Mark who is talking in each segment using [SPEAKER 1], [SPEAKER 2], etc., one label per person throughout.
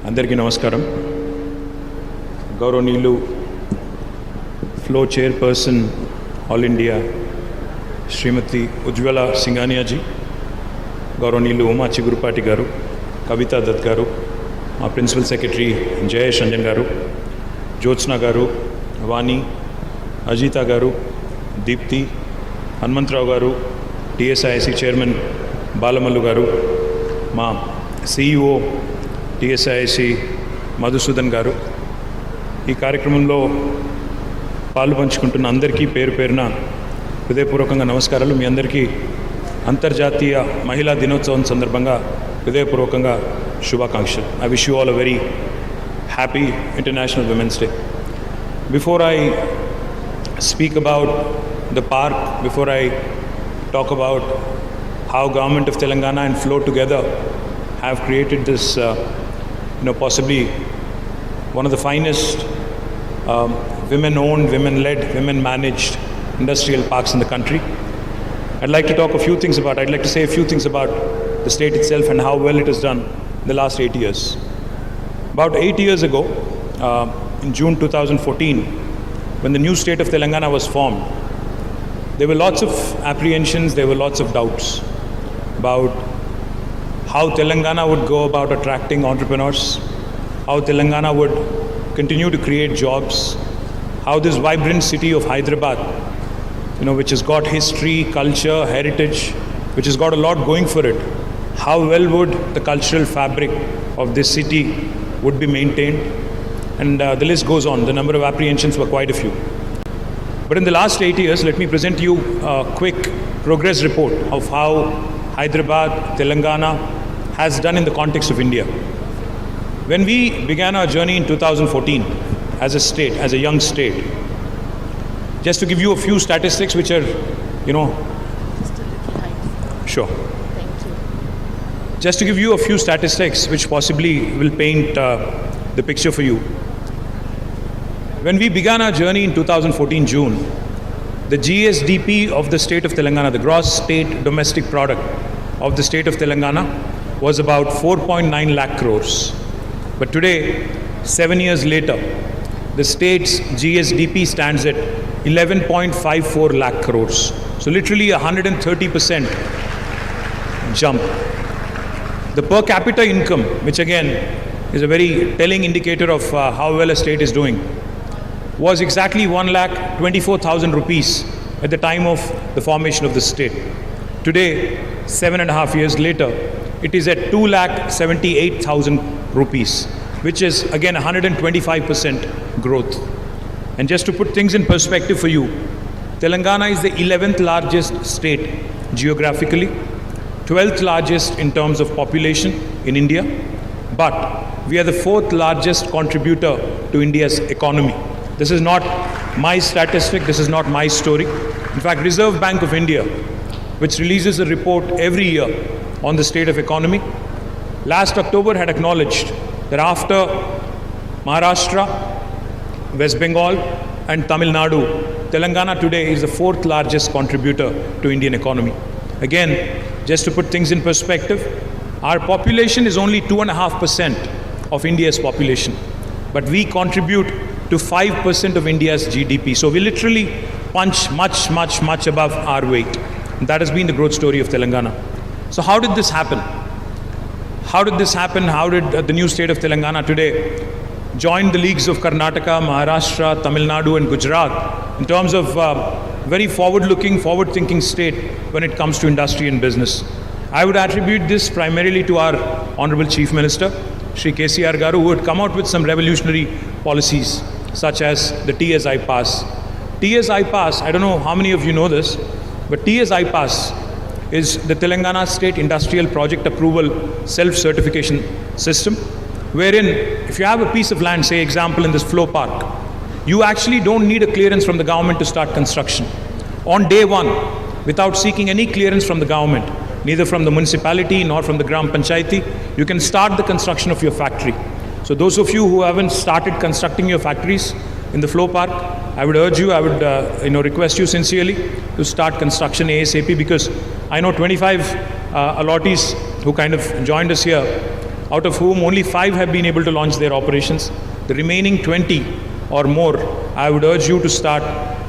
[SPEAKER 1] అందరికీ నమస్కారం. గౌరవనీయులు ఫ్లో చైర్పర్సన్ ఆల్ ఇండియా శ్రీమతి ఉజ్వల సింఘానియాజీ, గౌరవనీయులు ఉమా చిగురుపాటి గారు, కవితా దత్ గారు, మా ప్రిన్సిపల్ సెక్రటరీ జయేష్ రంజన్ గారు, జ్యోత్స్న గారు, వాణి, అజిత గారు, దీప్తి, హనుమంతరావు గారు, టీఎస్ఐసి చైర్మన్ బాలమల్లు గారు, మా సిఇఓ టీఎస్ఐసి మధుసూదన్ గారు, ఈ కార్యక్రమంలో పాలు పంచుకుంటున్న అందరికీ పేరు పేరున హృదయపూర్వకంగా నమస్కారాలు. మీ అందరికీ అంతర్జాతీయ మహిళా దినోత్సవం సందర్భంగా హృదయపూర్వకంగా శుభాకాంక్షలు. I wish you all a very happy international women's day. Before I speak about the park, before I talk about how government of Telangana and Flow together have created this, possibly one of the finest women-owned, women-led, women-managed industrial parks in the country. I'd like to talk I'd like to say a few things about the state itself and how well it has done in the last 8 years. About 8 years ago, in June 2014, when the new state of Telangana was formed, there were lots of apprehensions, there were lots of doubts about how Telangana would go about attracting entrepreneurs, how Telangana would continue to create jobs, how this vibrant city of Hyderabad, which has got history, culture, heritage, which has got a lot going for it, how well would the cultural fabric of this city would be maintained. And the list goes on. The number of apprehensions were quite a few. But in the last 8 years, let me present you a quick progress report of how Hyderabad, Telangana has done in the context of India. When we began our journey in 2014 as a state, as a young state, just to give you a few statistics which are, Sure.
[SPEAKER 2] Thank you.
[SPEAKER 1] Just to give you a few statistics which possibly will paint the picture for you. When we began our journey in 2014 June, the GSDP of the state of Telangana, the gross state domestic product of the state of Telangana, was about 4.9 lakh crores. But today, 7 years later, the state's GSDP stands at 11.54 lakh crores. So literally 130% jump. The per capita income, which again is a very telling indicator of how well a state is doing, was exactly 1,24,000 rupees at the time of the formation of the state. Today, 7.5 years later, it is at 2,78,000 rupees, which is again 125% growth. And just to put things in perspective for you, Telangana is the 11th largest state geographically, 12th largest in terms of population in India, but we are the 4th largest contributor to India's economy. This is not my statistic, this is not my story. In fact, Reserve Bank of India, which releases a report every year on the state of economy, last October had acknowledged that after Maharashtra, West Bengal and Tamil Nadu, Telangana today is the 4th largest contributor to Indian economy. Again, just to put things in perspective, our population is only 2.5% of India's population, but we contribute to 5% of India's GDP. So we literally punch much above our weight. And that has been the growth story of Telangana. So how did this happen? How did the new state of Telangana today join the leagues of Karnataka, Maharashtra, Tamil Nadu and Gujarat in terms of very forward-looking, forward-thinking state when it comes to industry and business? I would attribute this primarily to our Honorable Chief Minister, Shri KTR Garu, who had come out with some revolutionary policies such as the TSI Pass. TSI Pass, I don't know how many of you know this, but TSI Pass is the Telangana State Industrial Project Approval Self-Certification System, wherein if you have a piece of land, say example in this Flow Park, you actually don't need a clearance from the government to start construction. On day one, without seeking any clearance from the government, neither from the municipality nor from the Gram Panchayati, you can start the construction of your factory. So those of you who haven't started constructing your factories in the Flow Park, I would urge you, I would request you sincerely to start construction ASAP, because I know 25 allottees who kind of joined us here out of whom only 5 have been able to launch their operations. The remaining 20 or more, I would urge you to start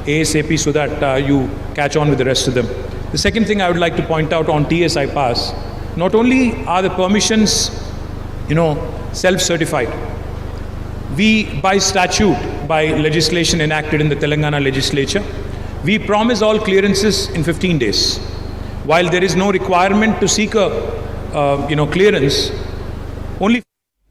[SPEAKER 1] ASAP so that you catch on with the rest of them. The second thing I would like to point out on TSI Pass, not only are the permissions, self-certified, we, by statute, by legislation enacted in the Telangana legislature, we promise all clearances in 15 days. While there is no requirement to seek a clearance,